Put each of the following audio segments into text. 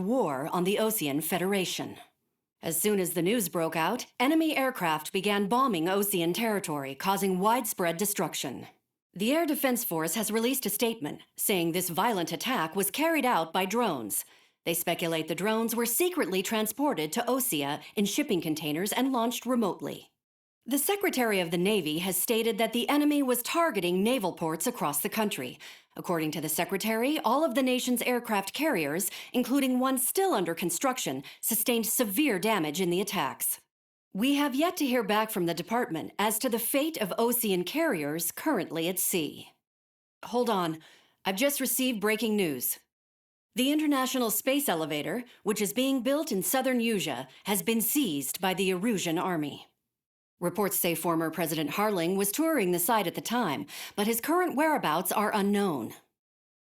war on the Osean Federation. As soon as the news broke out, enemy aircraft began bombing Osean territory, causing widespread destruction. The Air Defense Force has released a statement saying this violent attack was carried out by drones. They speculate the drones were secretly transported to Osea in shipping containers and launched remotely. The Secretary of the Navy has stated that the enemy was targeting naval ports across the country. According to the Secretary, all of the nation's aircraft carriers, including one still under construction, sustained severe damage in the attacks. We have yet to hear back from the department as to the fate of Osean carriers currently at sea. Hold on, I've just received breaking news. The International Space Elevator, which is being built in southern Usea, has been seized by the Erusian army. Reports say former President Harling was touring the site at the time, but his current whereabouts are unknown.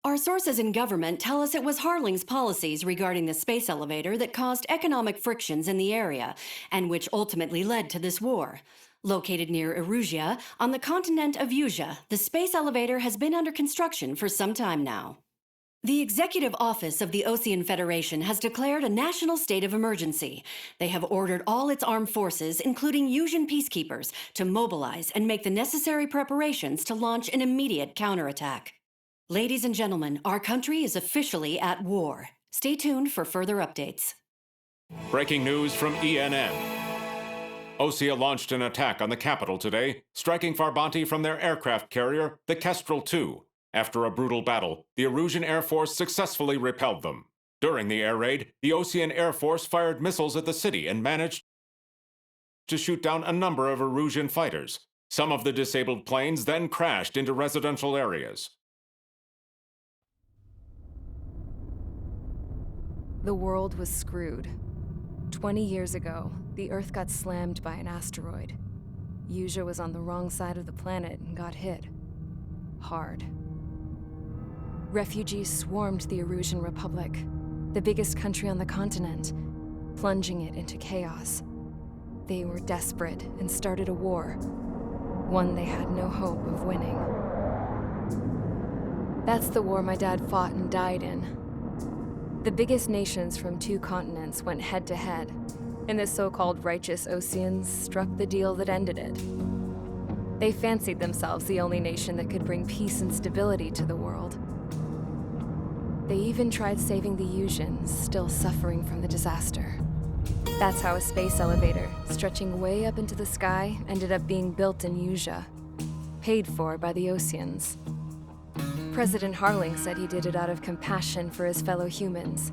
Our sources in government tell us it was Harling's policies regarding the space elevator that caused economic frictions in the area, and which ultimately led to this war. Located near Erusia, on the continent of Usea, the space elevator has been under construction for some time now. The Executive Office of the Osean Federation has declared a national state of emergency. They have ordered all its armed forces, including Usean peacekeepers, to mobilize and make the necessary preparations to launch an immediate counterattack. Ladies and gentlemen, our country is officially at war. Stay tuned for further updates. Breaking news from ENN. Osea launched an attack on the capital today, striking Farbanti from their aircraft carrier, the Kestrel II. After a brutal battle, the Erusian Air Force successfully repelled them. During the air raid, the Osean Air Force fired missiles at the city and managed to shoot down a number of Erusian fighters. Some of the disabled planes then crashed into residential areas. The world was screwed. 20 years ago, the Earth got slammed by an asteroid. Usea was on the wrong side of the planet and got hit. Hard. Refugees swarmed the Erusian Republic, the biggest country on the continent, plunging it into chaos. They were desperate and started a war, one they had no hope of winning. That's the war my dad fought and died in. The biggest nations from 2 continents went head-to-head, and the so-called righteous Oseans struck the deal that ended it. They fancied themselves the only nation that could bring peace and stability to the world. They even tried saving the Useans, still suffering from the disaster. That's how a space elevator, stretching way up into the sky, ended up being built in Usea, paid for by the Oseans. President Harling said he did it out of compassion for his fellow humans.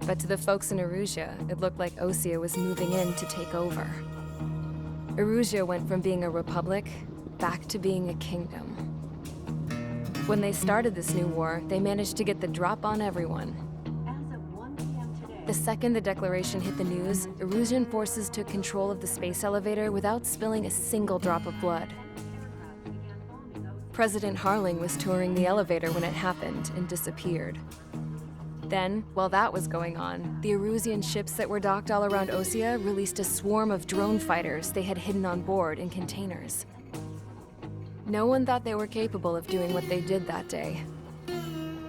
But to the folks in Erusia, it looked like Osea was moving in to take over. Erusia went from being a republic back to being a kingdom. When they started this new war, they managed to get the drop on everyone. The second the declaration hit the news, Erusian forces took control of the space elevator without spilling a single drop of blood. President Harling was touring the elevator when it happened and disappeared. Then, while that was going on, the Erusian ships that were docked all around Osea released a swarm of drone fighters they had hidden on board in containers. No one thought they were capable of doing what they did that day.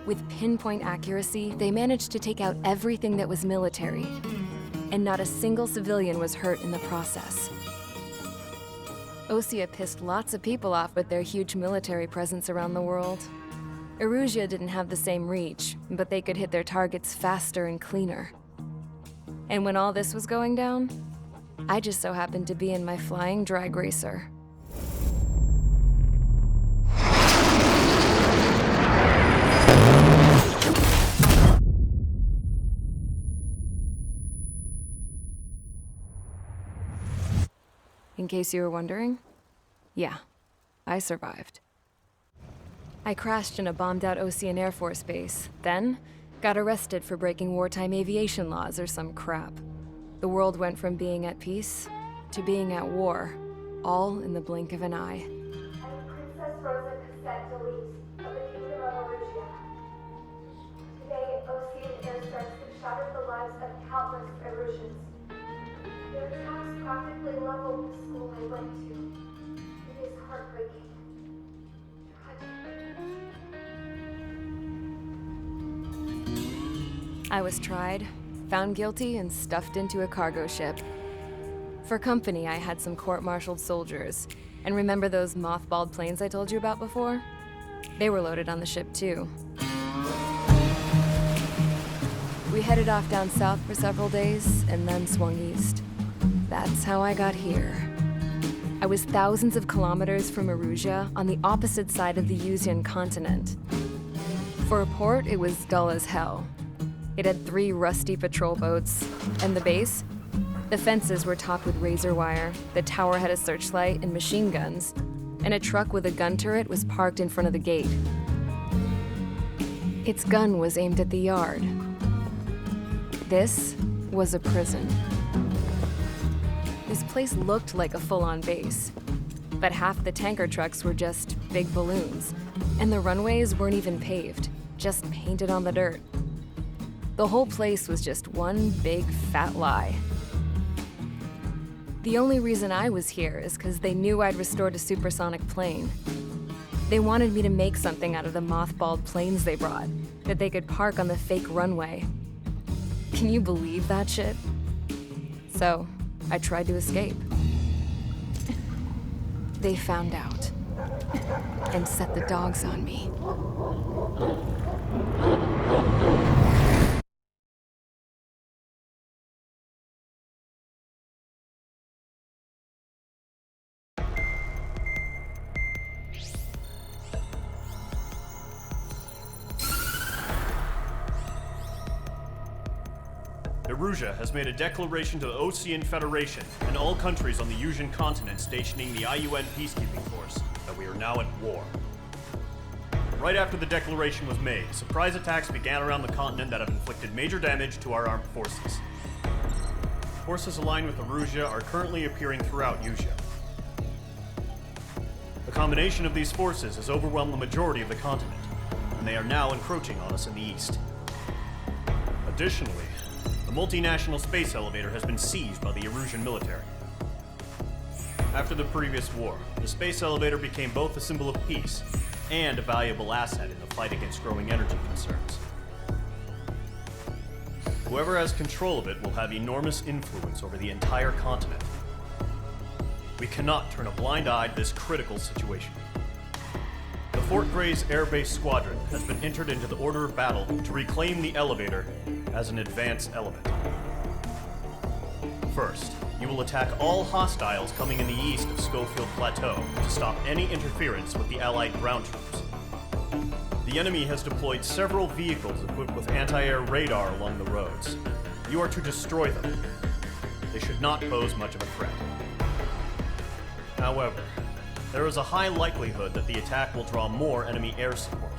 With pinpoint accuracy, they managed to take out everything that was military, and not a single civilian was hurt in the process. Osea pissed lots of people off with their huge military presence around the world. Erusia didn't have the same reach, but they could hit their targets faster and cleaner. And when all this was going down, I just so happened to be in my flying drag racer. In case you were wondering, yeah, I survived. I crashed in a bombed-out Osean Air Force base, then got arrested for breaking wartime aviation laws or some crap. The world went from being at peace to being at war, all in the blink of an eye. I am Princess Rosa Cassette Delise of the Kingdom of Erusia. Today, Osean airstrikes have shattered the lives of countless Erusians. Their attacks practically leveled the school I went to. It is heartbreaking. I was tried, found guilty, and stuffed into a cargo ship. For company, I had some court-martialed soldiers. And remember those mothballed planes I told you about before? They were loaded on the ship too. We headed off down south for several days, and then swung east. That's how I got here. I was thousands of kilometers from Erusia, on the opposite side of the Yuzian continent. For a port, it was dull as hell. It had 3 rusty patrol boats, and the base? The fences were topped with razor wire, the tower had a searchlight and machine guns, and a truck with a gun turret was parked in front of the gate. Its gun was aimed at the yard. This was a prison. This place looked like a full-on base, but half the tanker trucks were just big balloons, and the runways weren't even paved, just painted on the dirt. The whole place was just one big fat lie. The only reason I was here is because they knew I'd restored a supersonic plane. They wanted me to make something out of the mothballed planes they brought, that they could park on the fake runway. Can you believe that shit? So, I tried to escape. They found out and set the dogs on me. Erusia has made a declaration to the Osean Federation and all countries on the Yusian continent stationing the IUN peacekeeping force that we are now at war. Right after the declaration was made, surprise attacks began around the continent that have inflicted major damage to our armed forces. Forces aligned with Erusia are currently appearing throughout Yusia. The combination of these forces has overwhelmed the majority of the continent, and they are now encroaching on us in the east. Additionally, the multinational space elevator has been seized by the Erusian military. After the previous war, the space elevator became both a symbol of peace and a valuable asset in the fight against growing energy concerns. Whoever has control of it will have enormous influence over the entire continent. We cannot turn a blind eye to this critical situation. The Fort Gray's Air Base Squadron has been entered into the order of battle to reclaim the elevator as an advance element. First, you will attack all hostiles coming in the east of Schofield Plateau to stop any interference with the Allied ground troops. The enemy has deployed several vehicles equipped with anti-air radar along the roads. You are to destroy them. They should not pose much of a threat. However, there is a high likelihood that the attack will draw more enemy air support.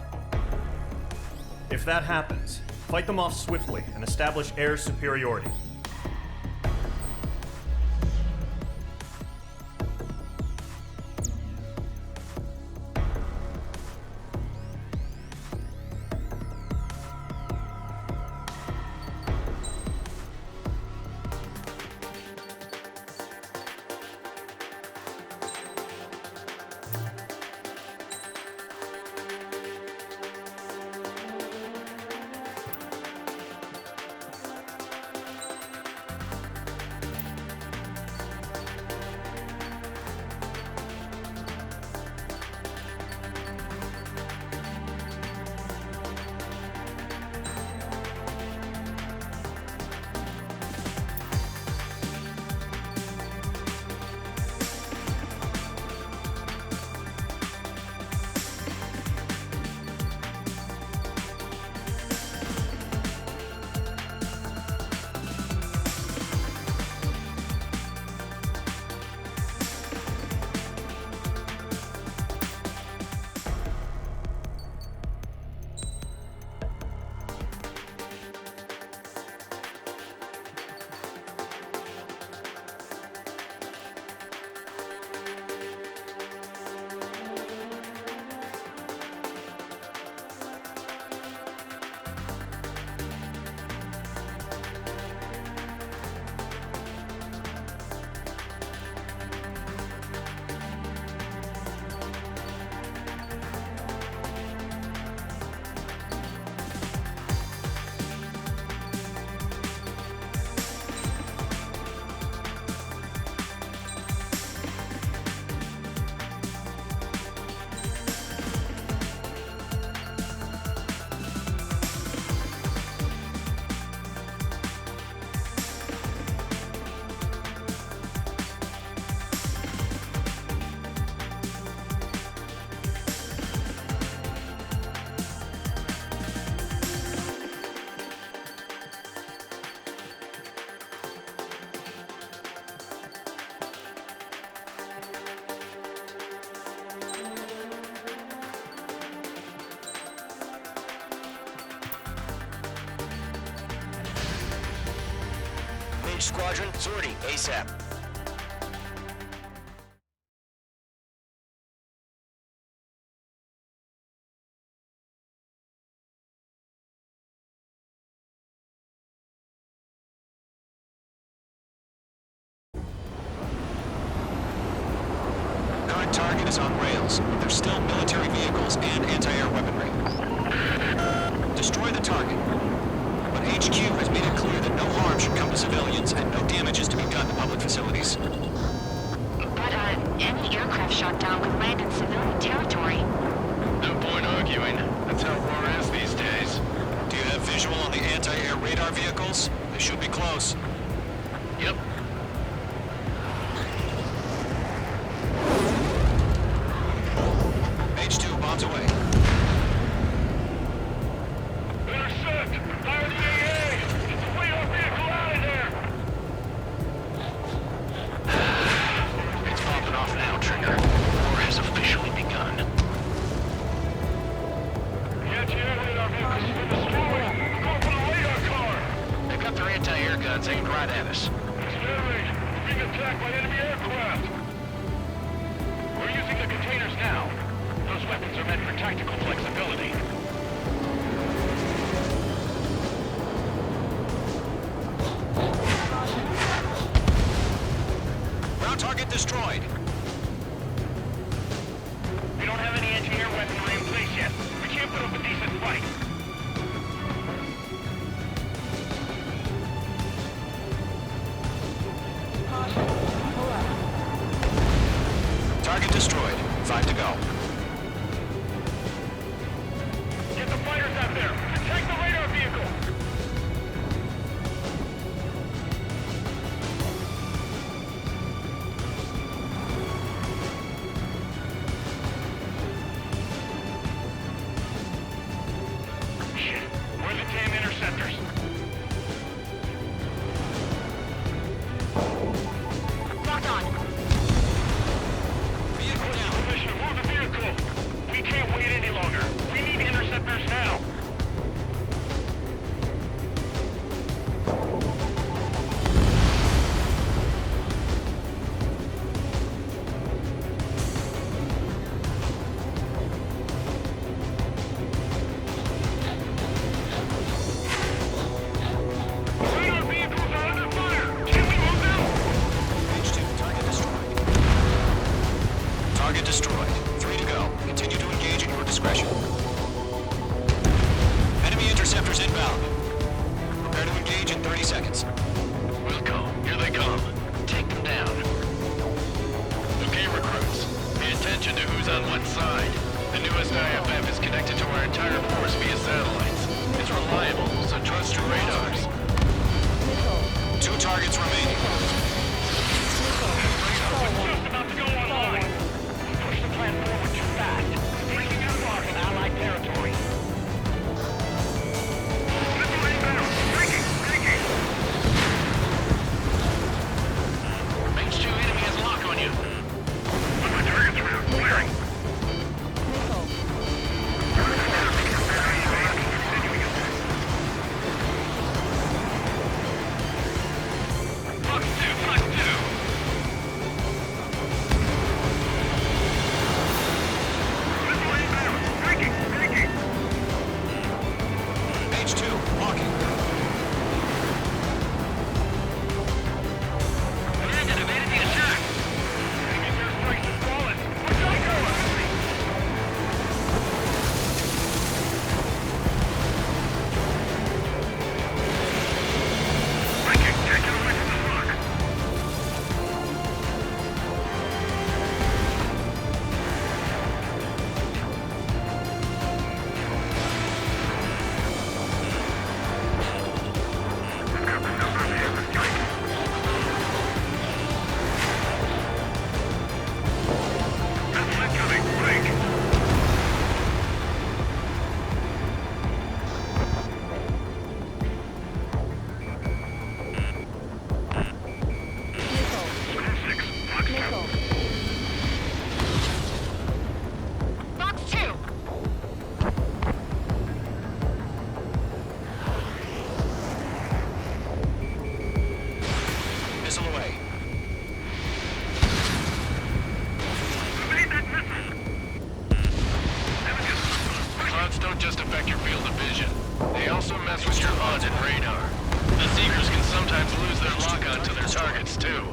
If that happens, fight them off swiftly and establish air superiority. Each squadron, sortie ASAP. Current target is on rails, but there's still military vehicles and anti-air weaponry. Destroy the target. But HQ has made it clear that no harm should come to civilians and no damage is to be done to public facilities. But, any aircraft shot down would land in civilian territory. No point arguing. That's how war is these days. Do you have visual on the anti-air radar vehicles? They should be close. Yep. H2 bombs away. Intercept! Fire the AA! Get the radar vehicle out of there! It's popping off now, Trigger. War has officially begun. The anti-air radar vehicle's been destroyed! We're going for the radar car! They've got their anti-air guns aimed right at us. It's Larry! We're being attacked by enemy aircraft! We're using the containers now. Those weapons are meant for tactical flexibility. Ground target destroyed. We don't have any anti-air weaponry in place yet. We can't put up a decent fight. Target destroyed. 5 to go. Get the fighters out there! Protect the radar vehicle! Shit! Where are the damn interceptors? Locked on. Vehicle down. Position, move the vehicle! We can't wait any longer. We need interceptors now. Radar vehicles are under fire! Can we move them? H2, target destroyed. Target destroyed. 3 to go. Continue to engage at your discretion. Enemy interceptors inbound. Prepare to engage in 30 seconds. Wilco, here they come. Take them down. Okay, recruits. Pay attention to who's on what side. The newest IFF is connected to our entire force via satellites. It's reliable, so trust your radars. 2 targets remaining. Just about to go online. We pushed the plan forward too fast. Breaking out mark in Allied territory. Missile inbound. Breaking. H2 enemy has a lock on you. Put my targets around. Clearing. their lock-on to their targets, too.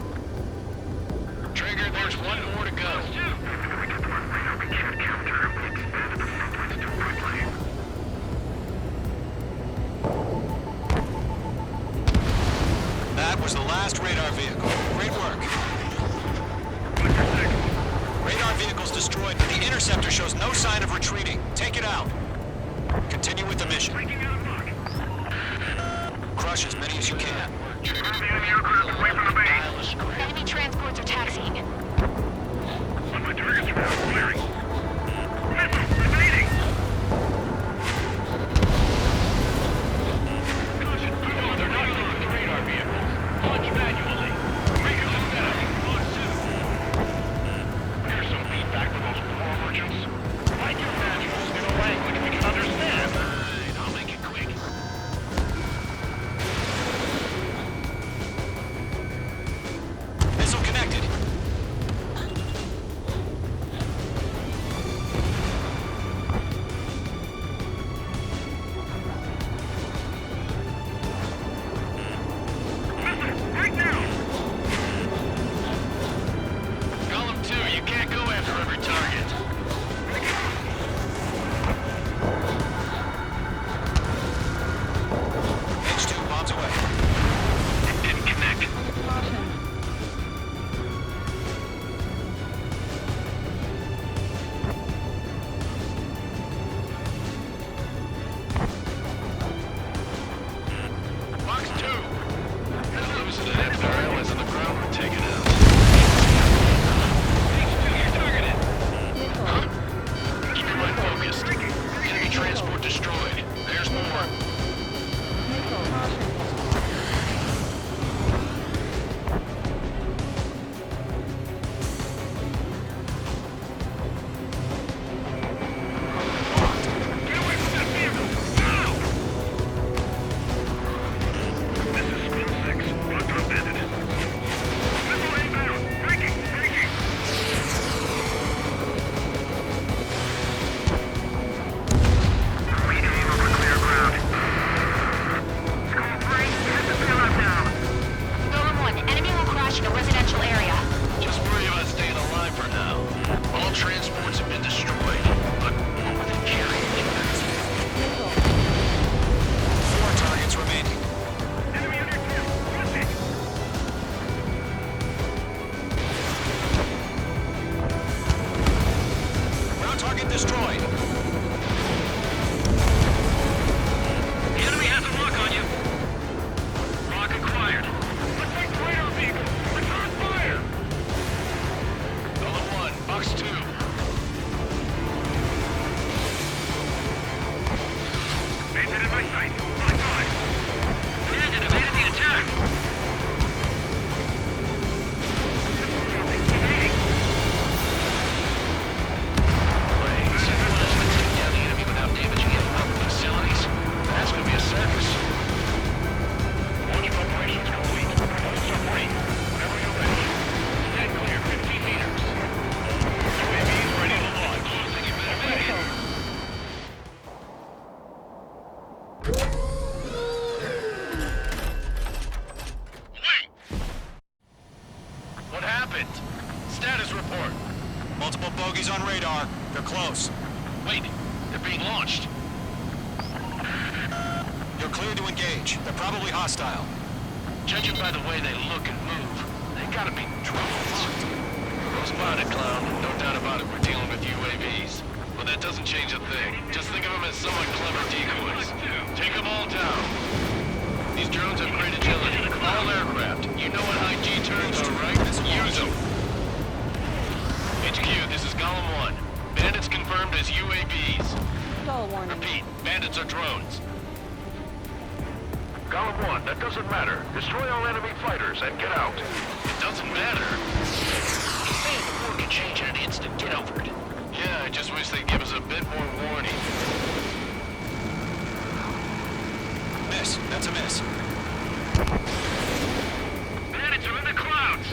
Trigger, there's one more to go. That was the last radar vehicle. Great work. Radar vehicle's destroyed, but the interceptor shows no sign of retreating. Take it out. Continue with the mission. Crush as many as you can. Enemy transports are taxiing. Missile connected. Column 2, you can't go after every target. H2 bombs away. It didn't connect. Box 2. Those that have their allies on the ground were taken out. You're targeted. Huh? Keep your mind focused. Enemy transport destroyed. There's more. Get away from that vehicle! Now! This is Spin 6. Roger abandoned. Missile inbound! Breaking! Breaking! We aim over clear ground. Skull 3, hit the payload now. Golem 1, enemy will crash in a residential area. Just worry about staying alive for now. All transports have been destroyed, but within carrying. 4 targets remaining. Enemy under attack! Crossing! Ground target destroyed. The enemy has a lock on you. Lock acquired. Let's take the radar vehicle. Return fire. Golem 1, box 2. Bandit in my sight. My God. Bandit evaded the attack. Planes. Take down the enemy without damaging any weapon facilities. That's gonna be a circus. Launch preparations complete. Hosts are free. Whenever you're ready. Stand clear, 15 meters. UAVs ready to launch. You better ready. Wait! What happened? Status report. Multiple bogeys on radar. They're close. Wait, they're being launched. You're clear to engage. They're probably hostile. Judging by the way they look and move, they gotta be drones. Well spotted, clown. No doubt about it, we're dealing with UAVs. But that doesn't change a thing. Just think of them as somewhat clever decoys. Take them all down. These drones have great agility. All aircraft. You know what high G turns are, right? Use them. HQ, this is Golem 1. Bandits confirmed as UAVs. Repeat, bandits are drones. Golem 1, that doesn't matter. Destroy all enemy fighters and get out. It doesn't matter? Hey, the war can change in an instant. Get over it. Yeah, I just wish they'd give us a bit more warning. Miss. That's a miss. Bandits are in the clouds!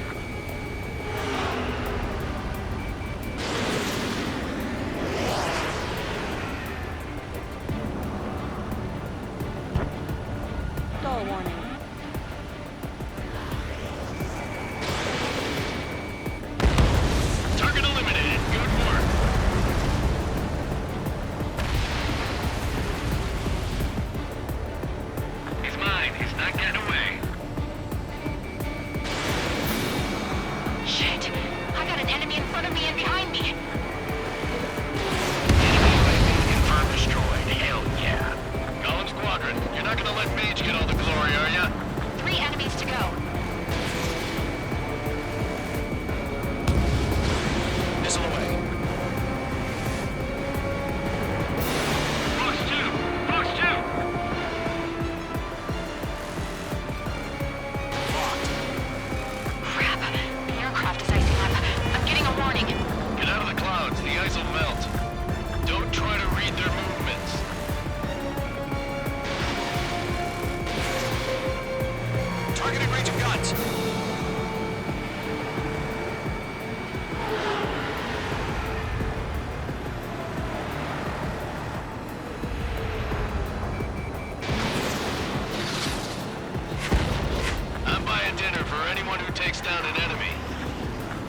takes down an enemy.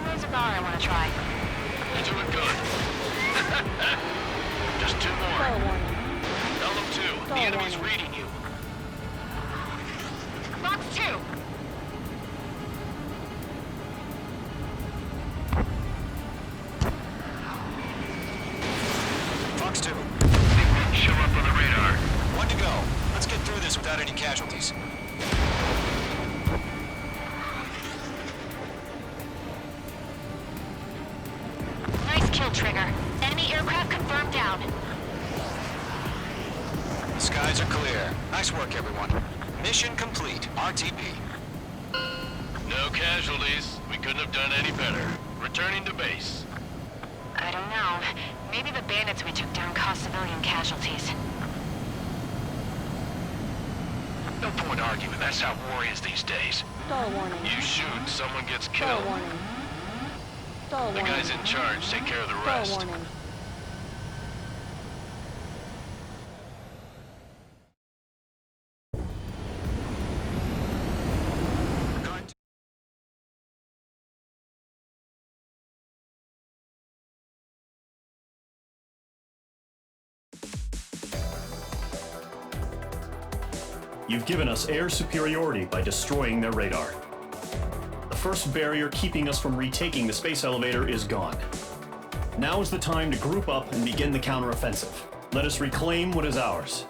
Where's a bar I want to try? You're doing good. Just 2 more. LO2, the enemy's reading you. Box 2! Fox 2. Show up on the radar. 1 to go. Let's get through this without any casualties. Nice kill, Trigger. Enemy aircraft confirmed down. The skies are clear. Nice work, everyone. Mission complete. RTB. No casualties. We couldn't have done any better. Returning to base. I don't know. Maybe the bandits we took down caused civilian casualties. No point arguing. That's how war is these days. You shoot, someone gets killed. The guys in charge take care of the rest. You've given us air superiority by destroying their radar. The first barrier keeping us from retaking the space elevator is gone. Now is the time to group up and begin the counteroffensive. Let us reclaim what is ours.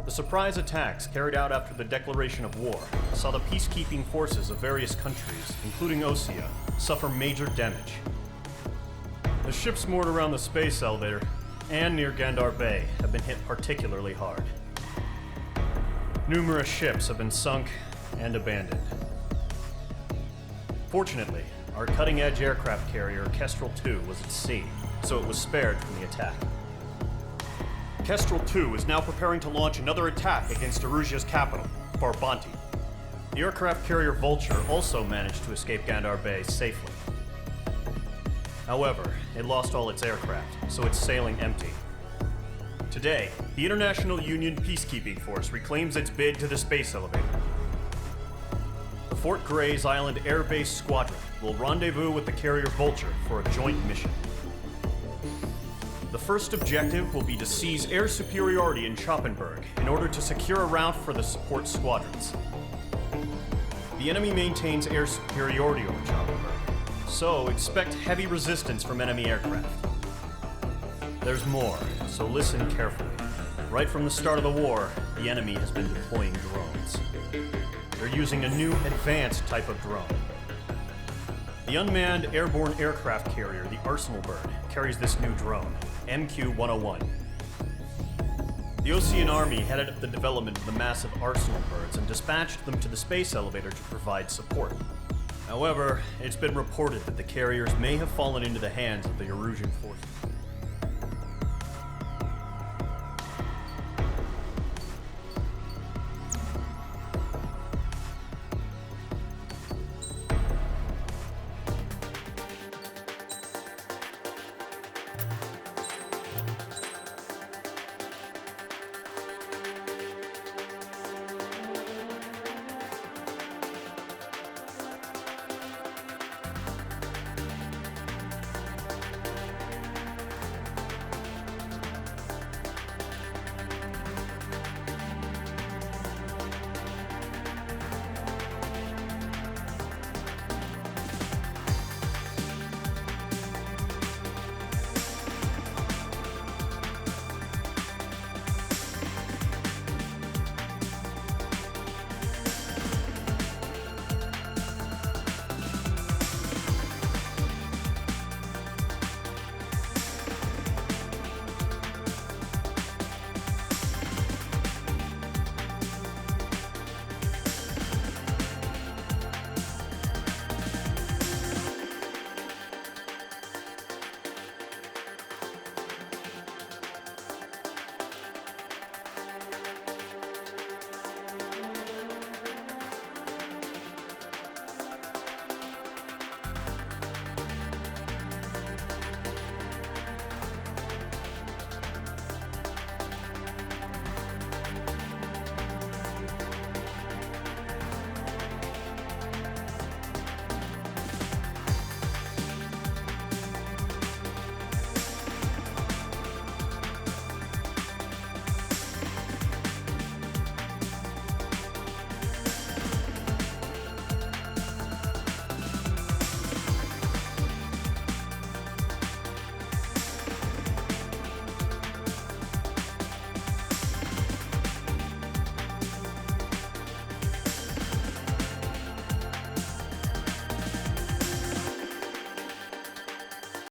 The surprise attacks carried out after the declaration of war saw the peacekeeping forces of various countries, including Osea, suffer major damage. The ships moored around the space elevator and near Gandar Bay have been hit particularly hard. Numerous ships have been sunk and abandoned. Fortunately, our cutting-edge aircraft carrier Kestrel II was at sea, so it was spared from the attack. Kestrel II is now preparing to launch another attack against Erusia's capital, Farbanti. The aircraft carrier Vulture also managed to escape Gandar Bay safely. However, it lost all its aircraft, so it's sailing empty. Today, the International Union Peacekeeping Force reclaims its bid to the space elevator. The Fort Gray's Island Air Base Squadron will rendezvous with the carrier Vulture for a joint mission. The first objective will be to seize air superiority in Schoppenberg in order to secure a route for the support squadrons. The enemy maintains air superiority over Schoppenberg, so expect heavy resistance from enemy aircraft. There's more, so listen carefully. Right from the start of the war, the enemy has been deploying drones. They're using a new advanced type of drone. The unmanned airborne aircraft carrier, the Arsenal Bird, carries this new drone, MQ-101. The Osean Army headed up the development of the massive Arsenal Birds and dispatched them to the space elevator to provide support. However, it's been reported that the carriers may have fallen into the hands of the Erusian forces.